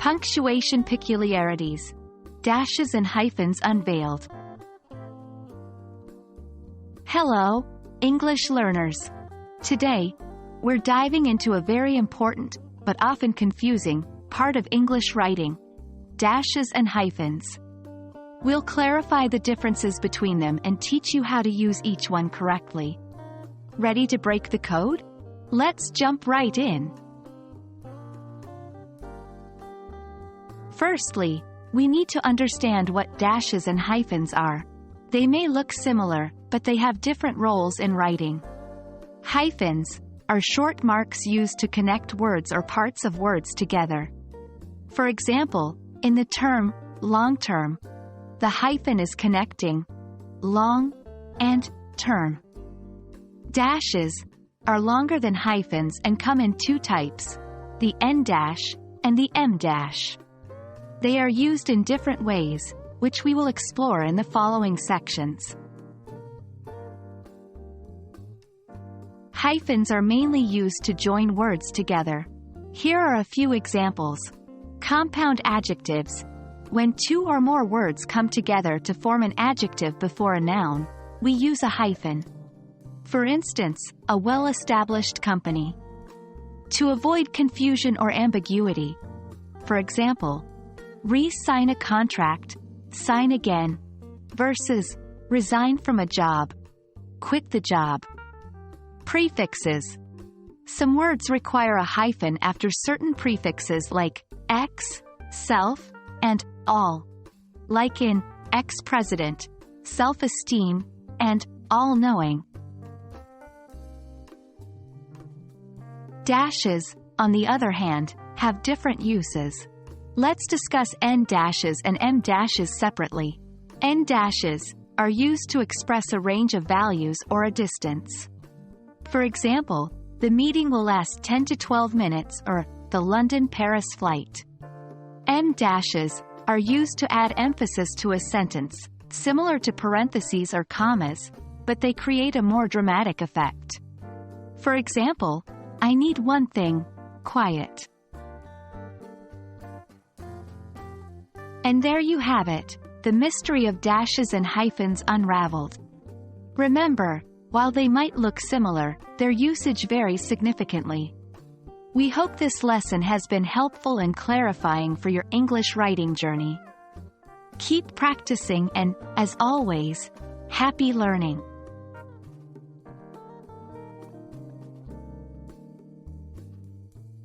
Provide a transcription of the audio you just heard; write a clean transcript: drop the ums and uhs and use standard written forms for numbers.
Punctuation Peculiarities. Dashes and Hyphens Unveiled. Hello, English learners. Today, we're diving into a very important, but often confusing, part of English writing: dashes and hyphens. We'll clarify the differences between them and teach you how to use each one correctly. Ready to break the code? Let's jump right in. Firstly, we need to understand what dashes and hyphens are. They may look similar, but they have different roles in writing. Hyphens are short marks used to connect words or parts of words together. For example, in the term long term, the hyphen is connecting long and term. Dashes are longer than hyphens and come in two types: the N dash and the M dash. They are used in different ways, which we will explore in the following sections. Hyphens are mainly used to join words together. Here are a few examples. Compound adjectives. When two or more words come together to form an adjective before a noun, we use a hyphen. For instance, a well-established company. To avoid confusion or ambiguity. For example, re-sign a contract, sign again, versus resign from a job, quit the job. Prefixes. Some words require a hyphen after certain prefixes like ex, self, and all, like in ex-president, self-esteem, and all-knowing. Dashes, on the other hand, have different uses. Let's discuss N dashes and M dashes separately. N dashes are used to express a range of values or a distance. For example, the meeting will last 10 to 12 minutes, or the London-Paris flight. M dashes are used to add emphasis to a sentence, similar to parentheses or commas, but they create a more dramatic effect. For example, I need one thing: quiet. And there you have it, the mystery of dashes and hyphens unraveled. Remember, while they might look similar, their usage varies significantly. We hope this lesson has been helpful and clarifying for your English writing journey. Keep practicing and, as always, happy learning.